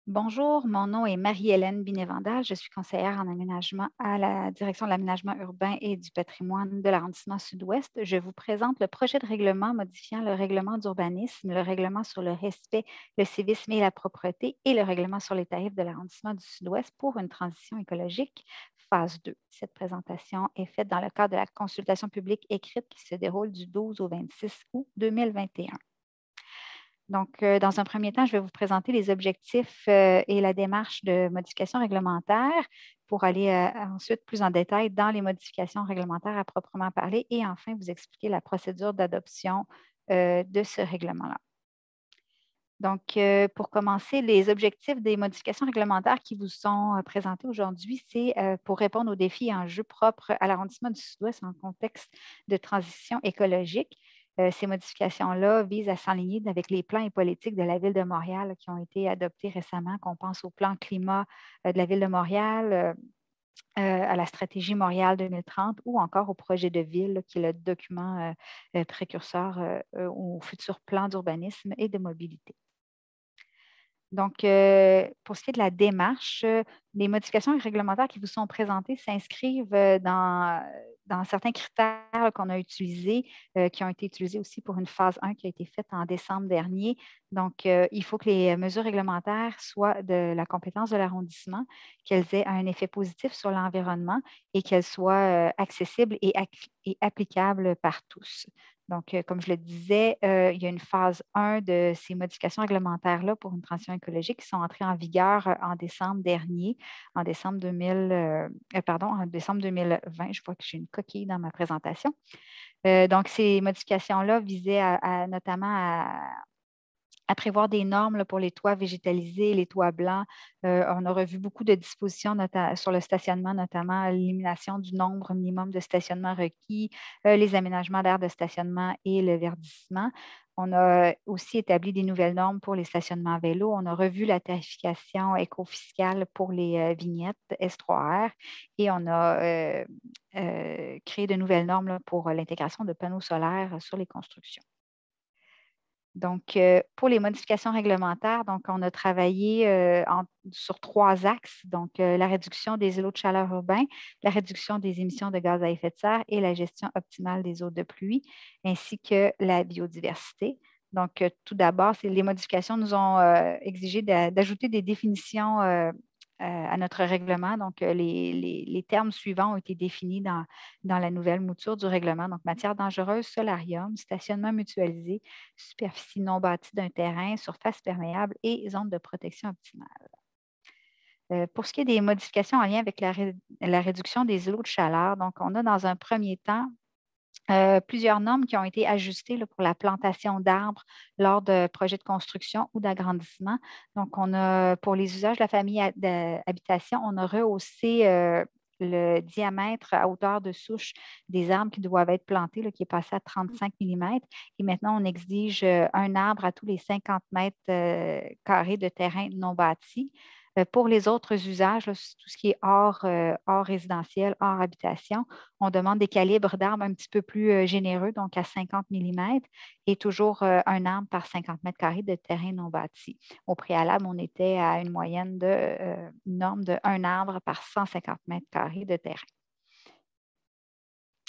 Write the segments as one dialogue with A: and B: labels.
A: Bonjour, mon nom est Marie-Hélène Binévendal. Je suis conseillère en aménagement à la Direction de l'aménagement urbain et du patrimoine de l'arrondissement sud-ouest. Je vous présente le projet de règlement modifiant le règlement d'urbanisme, le règlement sur le respect, le civisme et la propreté et le règlement sur les tarifs de l'arrondissement du sud-ouest pour une transition écologique, phase 2. Cette présentation est faite dans le cadre de la consultation publique écrite qui se déroule du 12 au 26 août 2021. Donc, dans un premier temps, je vais vous présenter les objectifs et la démarche de modification réglementaire pour aller ensuite plus en détail dans les modifications réglementaires à proprement parler et enfin vous expliquer la procédure d'adoption de ce règlement-là. Donc, pour commencer, les objectifs des modifications réglementaires qui vous sont présentés aujourd'hui, c'est pour répondre aux défis et enjeux propres à l'arrondissement du Sud-Ouest en contexte de transition écologique. Ces modifications-là visent à s'aligner avec les plans et politiques de la Ville de Montréal qui ont été adoptés récemment, qu'on pense au plan climat de la Ville de Montréal, à la stratégie Montréal 2030 ou encore au projet de ville, là, qui est le document précurseur au futur plan d'urbanisme et de mobilité. Donc, pour ce qui est de la démarche, les modifications réglementaires qui vous sont présentées s'inscrivent dans certains critères là, qu'on a utilisés, qui ont été utilisés aussi pour une phase 1 qui a été faite en décembre dernier. Donc, il faut que les mesures réglementaires soient de la compétence de l'arrondissement, qu'elles aient un effet positif sur l'environnement et qu'elles soient accessibles et applicables par tous. Donc, comme je le disais, il y a une phase 1 de ces modifications réglementaires-là pour une transition écologique qui sont entrées en vigueur en décembre dernier, en décembre 2000, pardon, en décembre 2020. Je vois que j'ai une coquille dans ma présentation. Donc, ces modifications-là visaient notamment à prévoir des normes là, pour les toits végétalisés, les toits blancs. On a revu beaucoup de dispositions sur le stationnement, notamment l'élimination du nombre minimum de stationnements requis, les aménagements d'aires de stationnement et le verdissement. On a aussi établi des nouvelles normes pour les stationnements à vélo. On a revu la tarification éco-fiscale pour les vignettes S3R et on a créé de nouvelles normes là, pour l'intégration de panneaux solaires sur les constructions. Donc, pour les modifications réglementaires, donc, on a travaillé sur 3 axes, donc la réduction des îlots de chaleur urbains, la réduction des émissions de gaz à effet de serre et la gestion optimale des eaux de pluie, ainsi que la biodiversité. Donc, tout d'abord, les modifications nous ont exigé d'ajouter des définitions à notre règlement. Donc, les termes suivants ont été définis dans la nouvelle mouture du règlement. Donc, matière dangereuse, solarium, stationnement mutualisé, superficie non bâtie d'un terrain, surface perméable et zone de protection optimale. Pour ce qui est des modifications en lien avec la réduction des îlots de chaleur, donc on a dans un premier temps plusieurs normes qui ont été ajustées là, pour la plantation d'arbres lors de projets de construction ou d'agrandissement. Donc, on a, pour les usages de la famille d'habitation, on a rehaussé le diamètre à hauteur de souche des arbres qui doivent être plantés, là, qui est passé à 35 millimètres. Et maintenant, on exige un arbre à tous les 50 mètres carrés de terrain non bâti. Pour les autres usages, là, tout ce qui est hors résidentiel, hors habitation, on demande des calibres d'arbres un petit peu plus généreux, donc à 50 millimètres, et toujours un arbre par 50 mètres carrés de terrain non bâti. Au préalable, on était à une moyenne une norme de un arbre par 150 mètres carrés de terrain.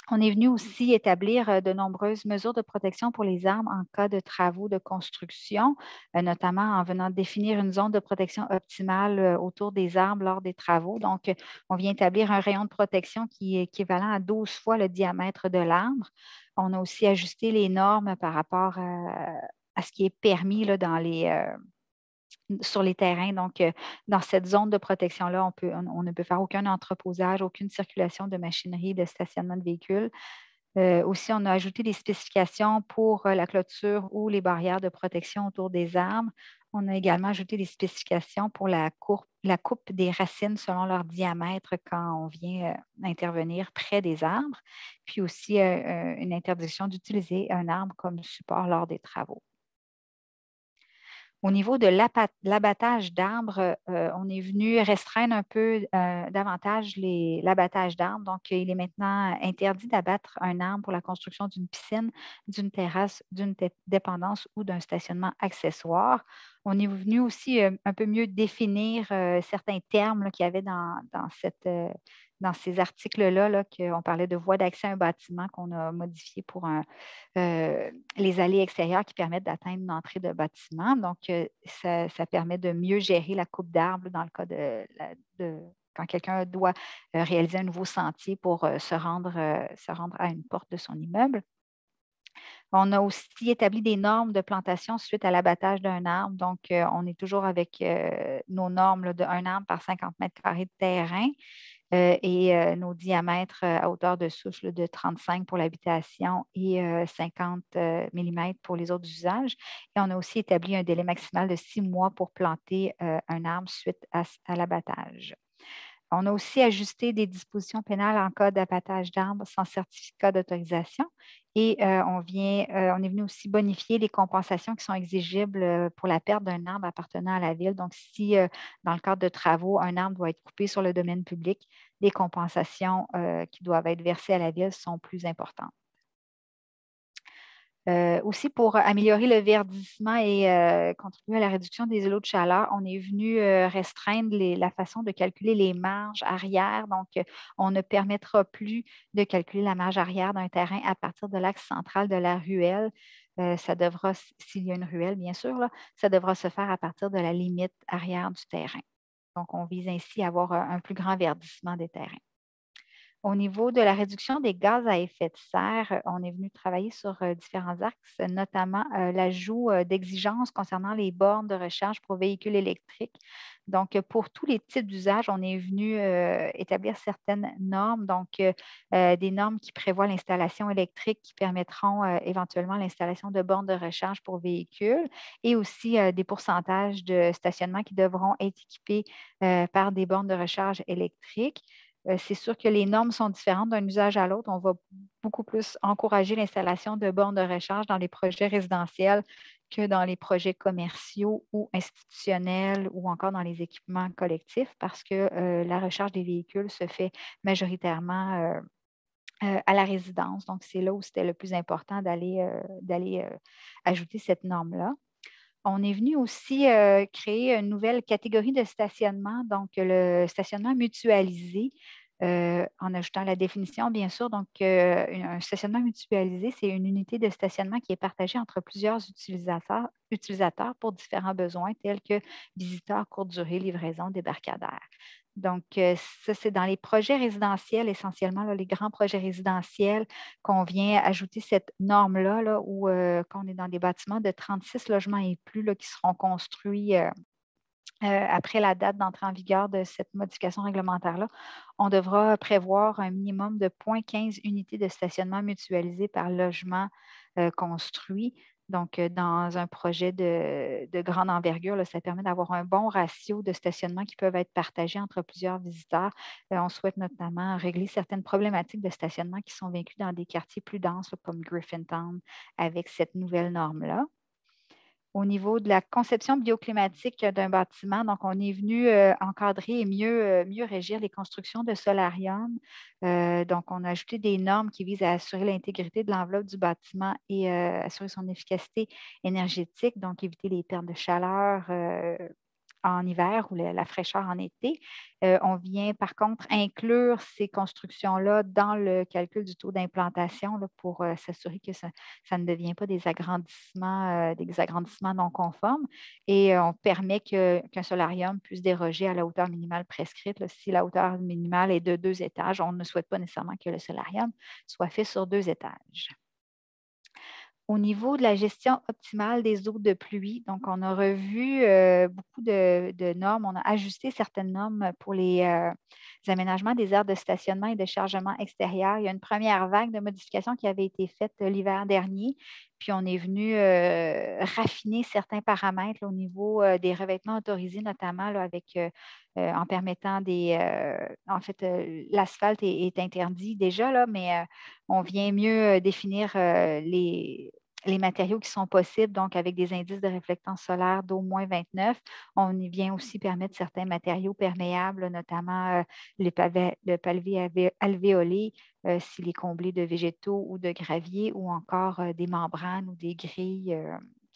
A: On est venu aussi établir de nombreuses mesures de protection pour les arbres en cas de travaux de construction, notamment en venant définir une zone de protection optimale autour des arbres lors des travaux. Donc, on vient établir un rayon de protection qui est équivalent à 12 fois le diamètre de l'arbre. On a aussi ajusté les normes par rapport à ce qui est permis là, sur les terrains. Donc, dans cette zone de protection-là, on ne peut faire aucun entreposage, aucune circulation de machinerie, de stationnement de véhicules. Aussi, on a ajouté des spécifications pour la clôture ou les barrières de protection autour des arbres. On a également ajouté des spécifications pour la coupe des racines selon leur diamètre quand on vient intervenir près des arbres. Puis aussi, une interdiction d'utiliser un arbre comme support lors des travaux. Au niveau de l'abattage d'arbres, on est venu restreindre un peu davantage l'abattage d'arbres. Donc, il est maintenant interdit d'abattre un arbre pour la construction d'une piscine, d'une terrasse, d'une dépendance ou d'un stationnement accessoire. On est venu aussi un peu mieux définir certains termes là, qu'il y avait dans ces articles-là, là, qu'on parlait de voies d'accès à un bâtiment qu'on a modifié pour les allées extérieures qui permettent d'atteindre une entrée de bâtiment. Donc, ça permet de mieux gérer la coupe d'arbres dans le cas quand quelqu'un doit réaliser un nouveau sentier pour se rendre à une porte de son immeuble. On a aussi établi des normes de plantation suite à l'abattage d'un arbre. Donc, on est toujours avec nos normes là, de 1 arbre par 50 mètres carrés de terrain et nos diamètres à hauteur de souche là, de 35 pour l'habitation et 50 millimètres pour les autres usages. Et on a aussi établi un délai maximal de 6 mois pour planter un arbre suite à l'abattage. On a aussi ajusté des dispositions pénales en cas d'abattage d'arbres sans certificat d'autorisation et on est venu aussi bonifier les compensations qui sont exigibles pour la perte d'un arbre appartenant à la ville. Donc, si dans le cadre de travaux, un arbre doit être coupé sur le domaine public, les compensations qui doivent être versées à la ville sont plus importantes. Aussi, pour améliorer le verdissement et contribuer à la réduction des îlots de chaleur, on est venu restreindre la façon de calculer les marges arrière. Donc, on ne permettra plus de calculer la marge arrière d'un terrain à partir de l'axe central de la ruelle. Ça devra, s'il y a une ruelle, bien sûr, là, ça devra se faire à partir de la limite arrière du terrain. Donc, on vise ainsi à avoir un plus grand verdissement des terrains. Au niveau de la réduction des gaz à effet de serre, on est venu travailler sur différents axes, notamment l'ajout d'exigences concernant les bornes de recharge pour véhicules électriques. Donc, pour tous les types d'usages, on est venu établir certaines normes, donc des normes qui prévoient l'installation électrique qui permettront éventuellement l'installation de bornes de recharge pour véhicules et aussi des pourcentages de stationnement qui devront être équipés par des bornes de recharge électriques. C'est sûr que les normes sont différentes d'un usage à l'autre. On va beaucoup plus encourager l'installation de bornes de recharge dans les projets résidentiels que dans les projets commerciaux ou institutionnels ou encore dans les équipements collectifs parce que la recharge des véhicules se fait majoritairement à la résidence. Donc, c'est là où c'était le plus important d'aller ajouter cette norme-là. On est venu aussi créer une nouvelle catégorie de stationnement, donc le stationnement mutualisé, en ajoutant la définition, bien sûr. Donc, un stationnement mutualisé, c'est une unité de stationnement qui est partagée entre plusieurs utilisateurs pour différents besoins tels que visiteurs, courte durée, livraison, débarcadère. Donc, ça, c'est dans les projets résidentiels, essentiellement, là, les grands projets résidentiels, qu'on vient ajouter cette norme-là, là, où quand on est dans des bâtiments de 36 logements et plus là, qui seront construits après la date d'entrée en vigueur de cette modification réglementaire-là, on devra prévoir un minimum de 0,15 unités de stationnement mutualisé par logement construit. Donc, dans un projet de grande envergure, là, ça permet d'avoir un bon ratio de stationnement qui peuvent être partagés entre plusieurs visiteurs. On souhaite notamment régler certaines problématiques de stationnement qui sont vécues dans des quartiers plus denses, là, comme Griffintown, avec cette nouvelle norme-là. Au niveau de la conception bioclimatique d'un bâtiment, donc on est venu encadrer et mieux régir les constructions de solarium. Donc, on a ajouté des normes qui visent à assurer l'intégrité de l'enveloppe du bâtiment et assurer son efficacité énergétique, donc éviter les pertes de chaleur en hiver ou la fraîcheur en été. On vient par contre inclure ces constructions-là dans le calcul du taux d'implantation là, pour s'assurer que ça ne devient pas des agrandissements non conformes. Et on permet qu'un solarium puisse déroger à la hauteur minimale prescrite. Là. Si la hauteur minimale est de 2 étages, on ne souhaite pas nécessairement que le solarium soit fait sur 2 étages. Au niveau de la gestion optimale des eaux de pluie, donc on a revu beaucoup de normes. On a ajusté certaines normes pour les aménagements des aires de stationnement et de chargement extérieur. Il y a une première vague de modifications qui avait été faite l'hiver dernier. Puis on est venu raffiner certains paramètres là, au niveau des revêtements autorisés, notamment là, en permettant en fait, l'asphalte est interdit déjà, là, mais on vient mieux définir les matériaux qui sont possibles, donc avec des indices de réflectance solaire d'au moins 29. On y vient aussi permettre certains matériaux perméables, notamment le pavé alvéolé, s'il est comblé de végétaux ou de gravier, ou encore des membranes ou des grilles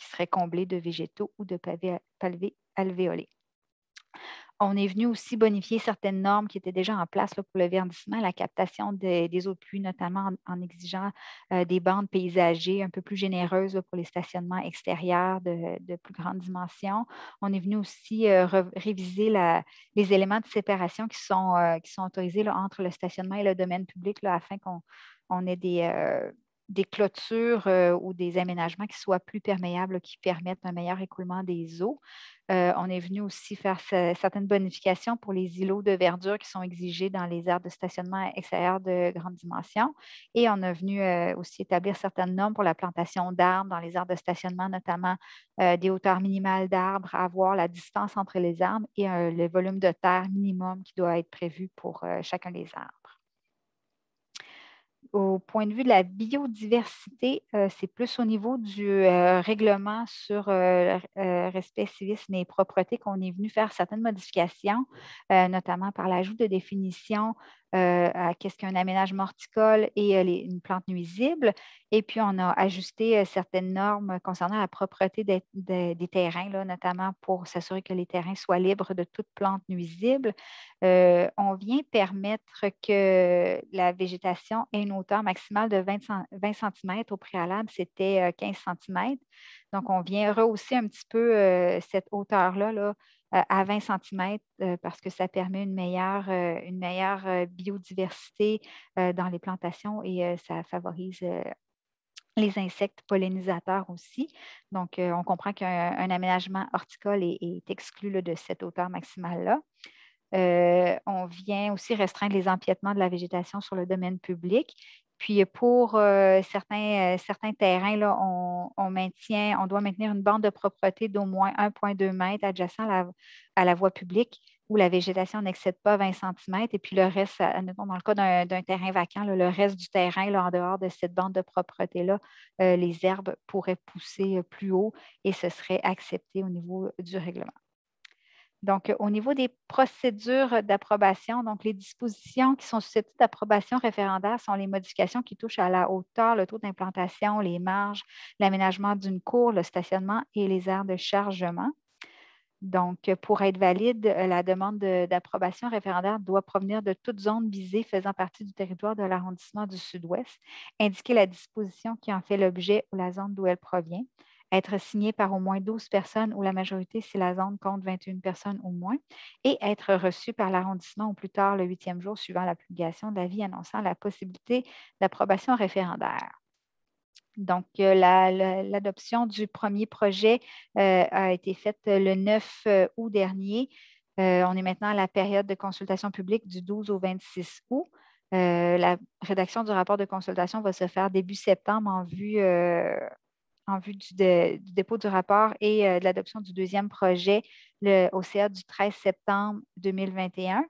A: qui seraient comblés de végétaux ou de pavés alvéolés. On est venu aussi bonifier certaines normes qui étaient déjà en place là, pour le verdissement, la captation des eaux de pluie, notamment en exigeant des bandes paysagées un peu plus généreuses là, pour les stationnements extérieurs de plus grande dimension. On est venu aussi réviser les éléments de séparation qui sont autorisés là, entre le stationnement et le domaine public là, afin qu'on ait des clôtures ou des aménagements qui soient plus perméables, là, qui permettent un meilleur écoulement des eaux. On est venu aussi faire certaines bonifications pour les îlots de verdure qui sont exigés dans les aires de stationnement extérieures de grande dimension. Et on est venu aussi établir certaines normes pour la plantation d'arbres dans les aires de stationnement, notamment des hauteurs minimales d'arbres, avoir la distance entre les arbres et le volume de terre minimum qui doit être prévu pour chacun des arbres. Au point de vue de la biodiversité, c'est plus au niveau du règlement sur respect, civisme et propreté qu'on est venu faire certaines modifications, notamment par l'ajout de définitions à qu'est-ce qu'un aménagement horticole et une plante nuisible. Et puis, on a ajusté certaines normes concernant la propreté des terrains, là, notamment pour s'assurer que les terrains soient libres de toute plante nuisible. On vient permettre que la végétation ait une hauteur maximale de 20 cm. Au préalable, c'était 15 cm. Donc, on vient rehausser un petit peu cette hauteur-là là, à 20 cm parce que ça permet une meilleure biodiversité dans les plantations et ça favorise les insectes pollinisateurs aussi. Donc, on comprend qu'un aménagement horticole est exclu là, de cette hauteur maximale-là. On vient aussi restreindre les empiètements de la végétation sur le domaine public. Puis pour certains terrains, là, on doit maintenir une bande de propreté d'au moins 1,2 m adjacent à la voie publique où la végétation n'excède pas 20 cm. Et puis le reste, admettons, dans le cas d'un terrain vacant, là, le reste du terrain, là, en dehors de cette bande de propreté-là, les herbes pourraient pousser plus haut et ce serait accepté au niveau du règlement. Donc, au niveau des procédures d'approbation, donc les dispositions qui sont susceptibles d'approbation référendaire sont les modifications qui touchent à la hauteur, le taux d'implantation, les marges, l'aménagement d'une cour, le stationnement et les aires de chargement. Donc, pour être valide, la demande d'approbation référendaire doit provenir de toute zone visée faisant partie du territoire de l'arrondissement du Sud-Ouest, indiquer la disposition qui en fait l'objet ou la zone d'où elle provient, être signée par au moins 12 personnes ou la majorité si la zone compte 21 personnes ou moins, et être reçue par l'arrondissement au plus tard le 8e jour suivant la publication de l'avis annonçant la possibilité d'approbation référendaire. Donc, l'adoption du premier projet a été faite le 9 août dernier. On est maintenant à la période de consultation publique du 12 au 26 août. La rédaction du rapport de consultation va se faire début septembre en vue du dépôt du rapport et de l'adoption du deuxième projet au CA du 13 septembre 2021.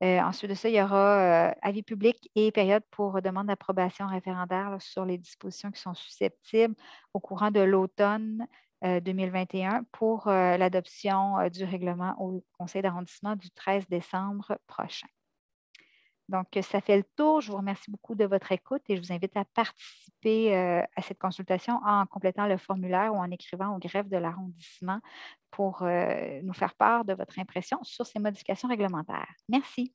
A: Ensuite de ça, il y aura avis public et période pour demande d'approbation référendaire là, sur les dispositions qui sont susceptibles au courant de l'automne 2021 pour l'adoption du règlement au conseil d'arrondissement du 13 décembre prochain. Donc, ça fait le tour. Je vous remercie beaucoup de votre écoute et je vous invite à participer à cette consultation en complétant le formulaire ou en écrivant au greffe de l'arrondissement pour nous faire part de votre impression sur ces modifications réglementaires. Merci.